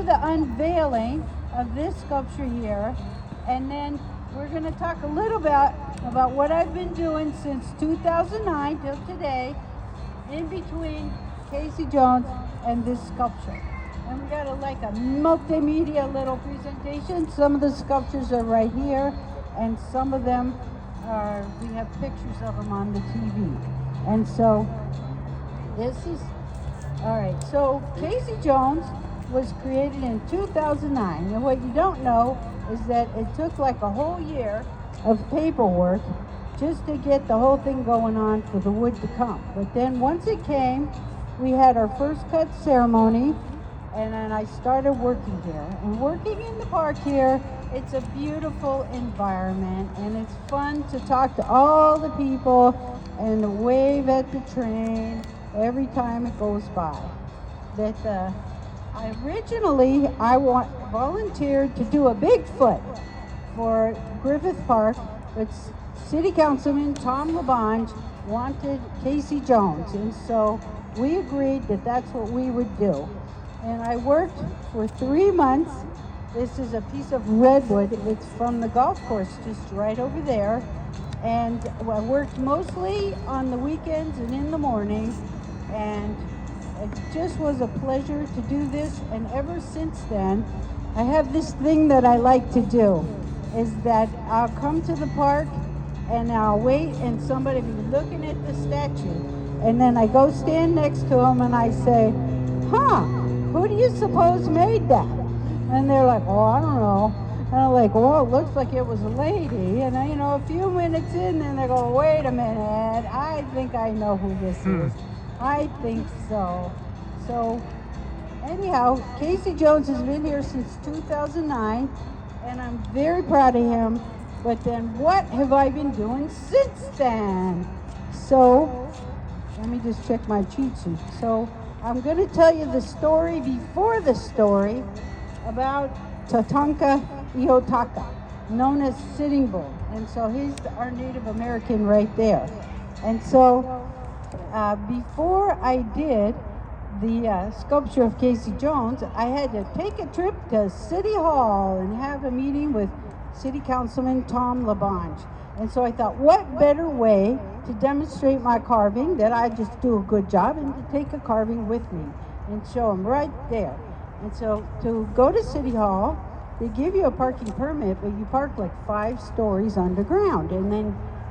the unveiling of this sculpture here, and then we're going to talk a little bit about what I've been doing since 2009 till today, in between Casey Jones and this sculpture. And we got like a multimedia little presentation. Some of the sculptures are right here, and some of them are, we have pictures of them on the TV. And so this is, all right, so Casey Jones was created in 2009. And what you don't know is that it took like a whole year of paperwork just to get the whole thing going on for the wood to come. But then once it came, we had our first cut ceremony, and then I started working here. And working in the park here, it's a beautiful environment, and it's fun to talk to all the people and wave at the train every time it goes by. I volunteered to do a Bigfoot for Griffith Park, but City Councilman Tom LaBonge wanted Casey Jones, and so we agreed that that's what we would do. And I worked for 3 months. This is a piece of redwood. It's from the golf course just right over there. And I worked mostly on the weekends and in the morning. And it just was a pleasure to do this. And ever since then, I have this thing that I like to do, is that I'll come to the park and I'll wait and somebody will be looking at the statue. And then I go stand next to them and I say, who do you suppose made that? And they're like, oh, I don't know. And I'm like, well, it looks like it was a lady. And you know, a few minutes in, and they go, wait a minute, I think I know who this is. I think so. So anyhow, Casey Jones has been here since 2009, and I'm very proud of him. But then what have I been doing since then? So let me just check my cheat sheet. So I'm going to tell you the story before the story about Tatanka Iotaka, known as Sitting Bull. And so he's our Native American right there. And so before I did the sculpture of Casey Jones, I had to take a trip to City Hall and have a meeting with City Councilman Tom LaBonge. And so I thought, what better way to demonstrate my carving, that I just do a good job, and to take a carving with me and show them right there. And so to go to City Hall, they give you a parking permit, but you park like 5 stories underground. And then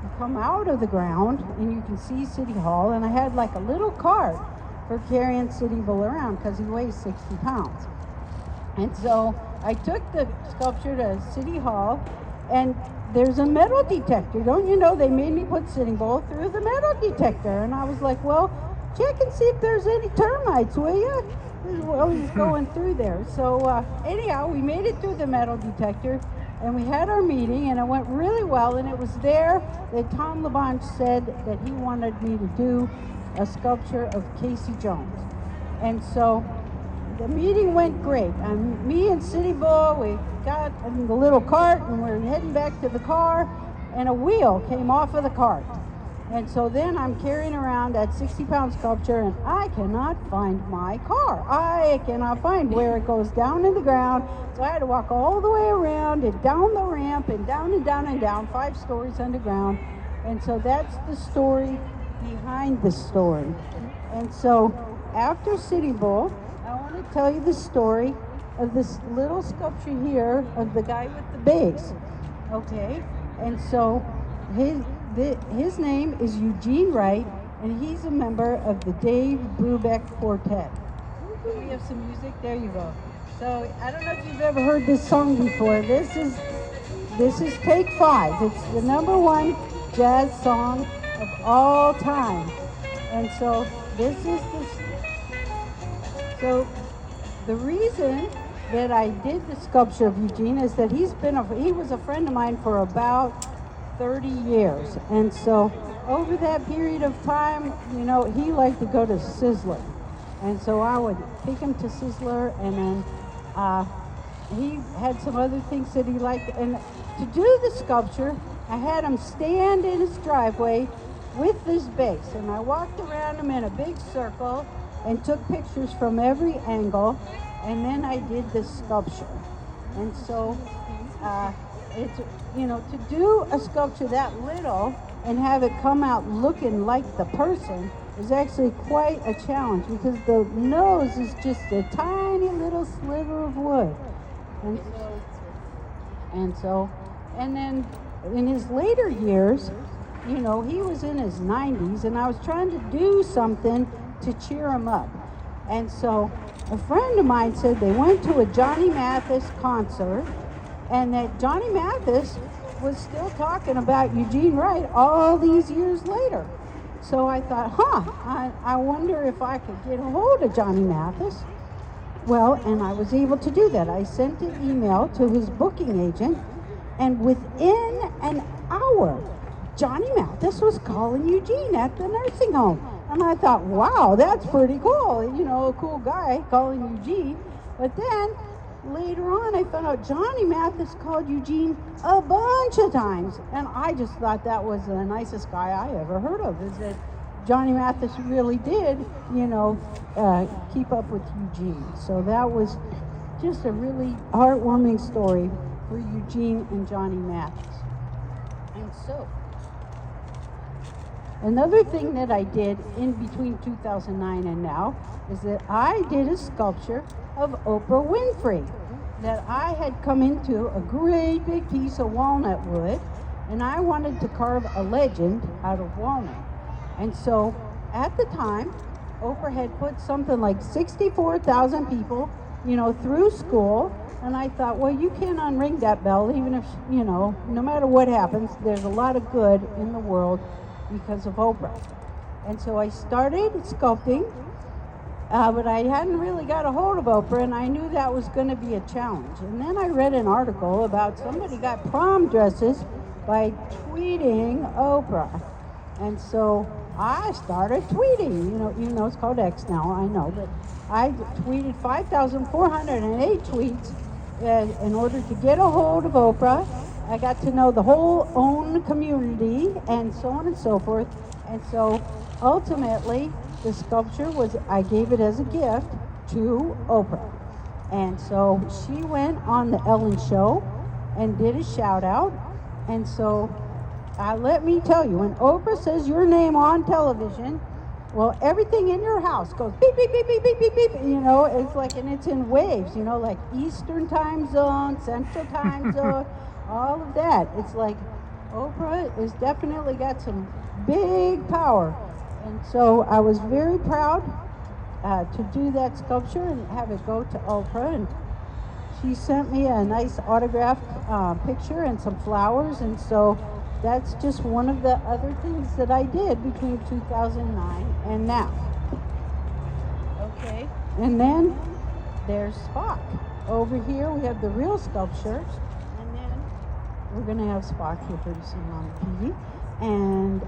you come out of the ground and you can see City Hall. And I had like a little cart for carrying Sitting Bull around because he weighs 60 pounds. And so I took the sculpture to City Hall, and there's a metal detector. Don't you know, they made me put Sitting Bull through the metal detector. And I was like, well, check and see if there's any termites, will you? Well, he's going through there. So anyhow, we made it through the metal detector, and we had our meeting, and it went really well. And it was there that Tom LaBonge said that he wanted me to do a sculpture of Casey Jones. And so the meeting went great. And me and Sitting Bull, we got in the little cart, and we're heading back to the car, and a wheel came off of the cart. And so then I'm carrying around that 60-pound sculpture, and I cannot find my car. I cannot find where it goes down in the ground. So I had to walk all the way around and down the ramp and down and down and down, 5 stories underground. And so that's the story behind the story. And so after Sitting Bull, I want to tell you the story of this little sculpture here of the guy with the bass. Okay, and so his name is Eugene Wright, and he's a member of the Dave Brubeck Quartet. We have some music. There you go. So I don't know if you've ever heard this song before. This is Take 5. It's the #1 jazz song of all time. And so this is so the reason that I did the sculpture of Eugene is that he was a friend of mine for about 30 years. And so over that period of time, you know, he liked to go to Sizzler. And so I would take him to Sizzler, and then he had some other things that he liked. And to do the sculpture, I had him stand in his driveway with this bass. And I walked around him in a big circle and took pictures from every angle. and then I did the sculpture. And so it's, to do a sculpture that little and have it come out looking like the person is actually quite a challenge, because the nose is just a tiny little sliver of wood. And then in his later years, he was in his 90s, and I was trying to do something to cheer him up. And so a friend of mine said they went to a Johnny Mathis concert, and that Johnny Mathis was still talking about Eugene Wright all these years later. So I thought, I wonder if I could get a hold of Johnny Mathis. Well, and I was able to do that. I sent an email to his booking agent, and within an hour, Johnny Mathis was calling Eugene at the nursing home. And I thought, wow, that's pretty cool. A cool guy calling Eugene. But then later on, I found out Johnny Mathis called Eugene a bunch of times. And I just thought that was the nicest guy I ever heard of, is that Johnny Mathis really did, keep up with Eugene. So that was just a really heartwarming story for Eugene and Johnny Mathis. And so, another thing that I did in between 2009 and now is that I did a sculpture of Oprah Winfrey that I had come into a great big piece of walnut wood, and I wanted to carve a legend out of walnut. And so at the time, Oprah had put something like 64,000 people, through school. And I thought, well, you can't unring that bell, even if, no matter what happens, there's a lot of good in the world because of Oprah. And so I started sculpting, but I hadn't really got a hold of Oprah, and I knew that was going to be a challenge. And then I read an article about somebody got prom dresses by tweeting Oprah. And so I started tweeting, it's called X now, I know, but I tweeted 5,408 tweets in order to get a hold of Oprah. I got to know the whole OWN community and so on and so forth. And so ultimately, the sculpture I gave it as a gift to Oprah. And so she went on the Ellen Show and did a shout out. And so let me tell you, when Oprah says your name on television, well, everything in your house goes beep, beep, beep, beep, beep, beep, beep. It's like, and it's in waves, like Eastern time zone, Central time zone, all of that. It's like Oprah has definitely got some big power. And so I was very proud to do that sculpture and have it go to Oprah. And she sent me a nice autographed picture and some flowers. And so that's just one of the other things that I did between 2009 and now. Okay, and then there's Spock. Over here we have the real sculpture, and then we're going to have Spock here pretty soon on TV. And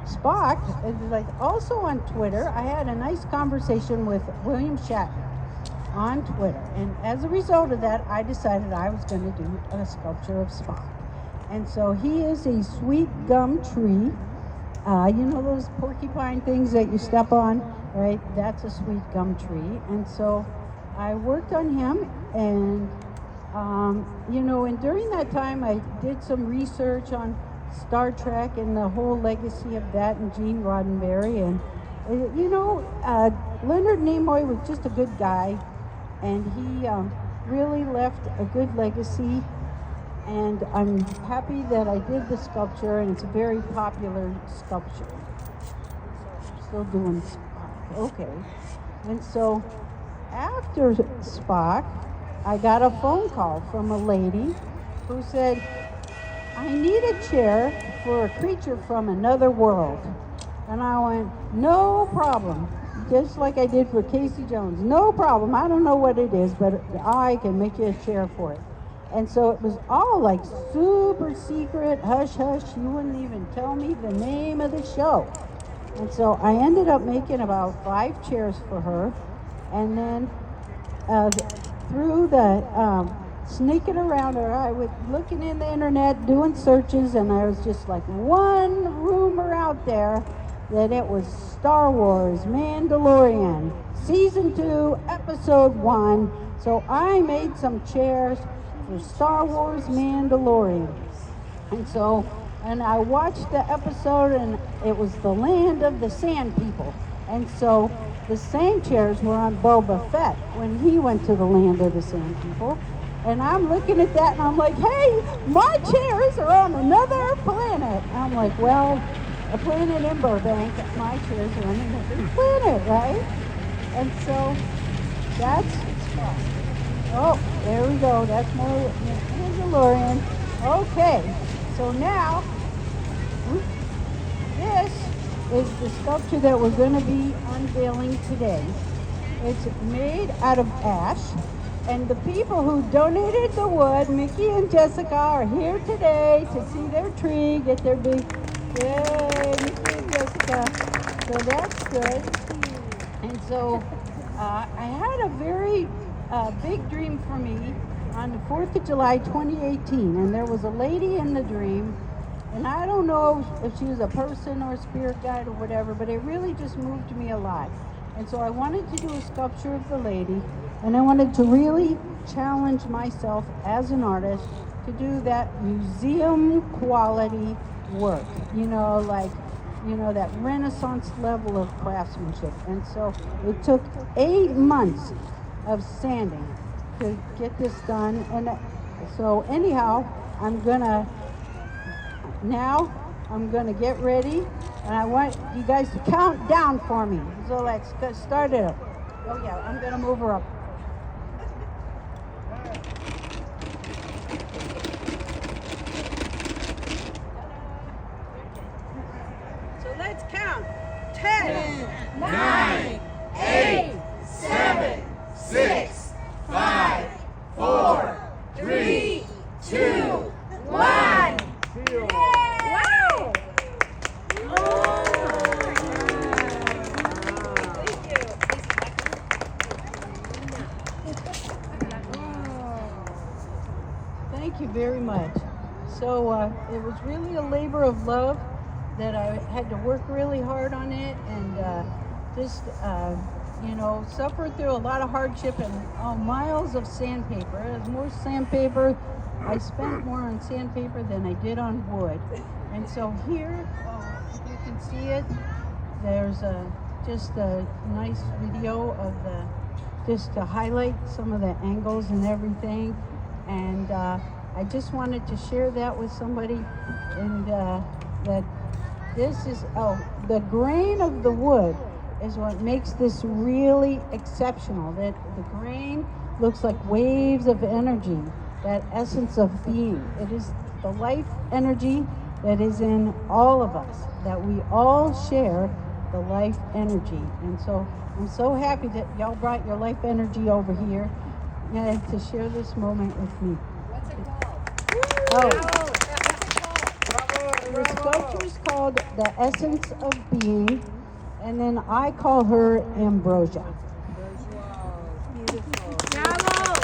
Spock is like also on Twitter. I had a nice conversation with William Shatner on Twitter, and as a result of that, I decided I was going to do a sculpture of Spock. And so he is a sweet gum tree. Those porcupine things that you step on, right? That's a sweet gum tree. And so I worked on him, and and during that time I did some research on Star Trek and the whole legacy of that and Gene Roddenberry. And Leonard Nimoy was just a good guy, and he really left a good legacy. And I'm happy that I did the sculpture, and it's a very popular sculpture. Still doing Spock, okay. And so after Spock, I got a phone call from a lady who said, I need a chair for a creature from another world. And I went, no problem. Just like I did for Casey Jones, no problem. I don't know what it is, but I can make you a chair for it. And so it was all like super secret, hush hush. She wouldn't even tell me the name of the show. And so I ended up making about 5 chairs for her. And then through the sneaking around her, I was looking in the internet, doing searches, and I was just like one rumor out there that it was Star Wars Mandalorian, Season 2, Episode 1. So I made some chairs for Star Wars Mandalorian. And I watched the episode, and it was the land of the sand people. And so the same chairs were on Boba Fett when he went to the land of the sand people. And I'm looking at that and I'm like, hey, my chairs are on another planet. And I'm like, well, a planet in Burbank, my chairs are on another planet, right? And so that's, oh, there we go. That's more Mandalorian. Okay, so now, this is the sculpture that we're going to be unveiling today. It's made out of ash, and the people who donated the wood, Mickey and Jessica, are here today to see their tree, get their big, yay, Mickey and Jessica. So that's good. And so I had a very big dream for me on the 4th of July 2018, and there was a lady in the dream. And I don't know if she was a person or a spirit guide or whatever, but it really just moved me a lot. And so I wanted to do a sculpture of the lady, and I wanted to really challenge myself as an artist to do that museum quality work, that Renaissance level of craftsmanship. And so it took 8 months of sanding to get this done. And so anyhow, I'm gonna get ready, and I want you guys to count down for me. So let's start it up. Oh yeah, I'm gonna move her up. So let's count. 10, 9, 8, 7, 6, 5, 4, 3, 2, 1. Thank you very much. So it was really a labor of love that I had to work really hard on it, and suffered through a lot of hardship and miles of sandpaper. It was more sandpaper. I spent more on sandpaper than I did on wood. And so here, if you can see it, there's just a nice video of just to highlight some of the angles and everything. And I just wanted to share that with somebody, and that this is, the grain of the wood is what makes this really exceptional. That the grain looks like waves of energy, that essence of being. It is the life energy that is in all of us, that we all share the life energy. And so I'm so happy that y'all brought your life energy over here to share this moment with me. What's it called? The sculpture is called The Essence of Being, and then I call her Ambrosia. Beautiful. Bravo!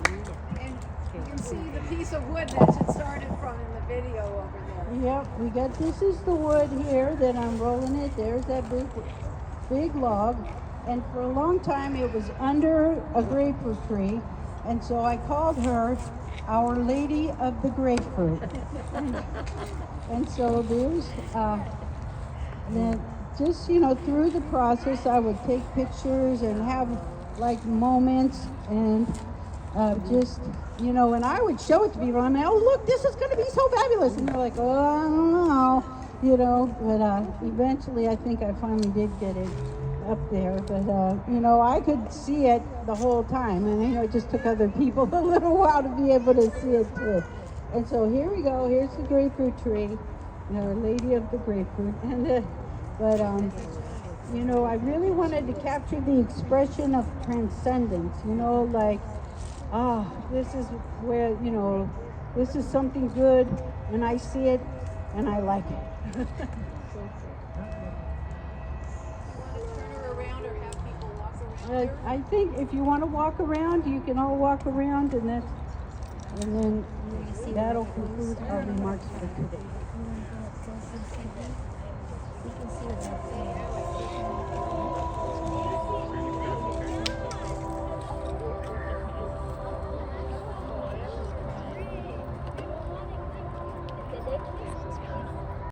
Beautiful. And you can see the piece of wood that it started from in the video over there. Yep, this is the wood here that I'm rolling it. There's that big log. And for a long time it was under a grapefruit tree. And so I called her Our Lady of the Grapefruit. And so there's, then just, through the process I would take pictures and have like moments and and I would show it to people. I'm like, oh look, this is going to be so fabulous. And they're like, oh, I don't know, but eventually I think I finally did get it up there. But, I could see it the whole time. And, it just took other people a little while to be able to see it too. And so here we go. Here's the grapefruit tree, Our Lady of the Grapefruit. And, I really wanted to capture the expression of transcendence, this is where, this is something good, and I see it, and I like it. Turn her around or have people walk around her? I think if you want to walk around, you can all walk around, and that's And then that'll conclude our remarks for today. You can see it.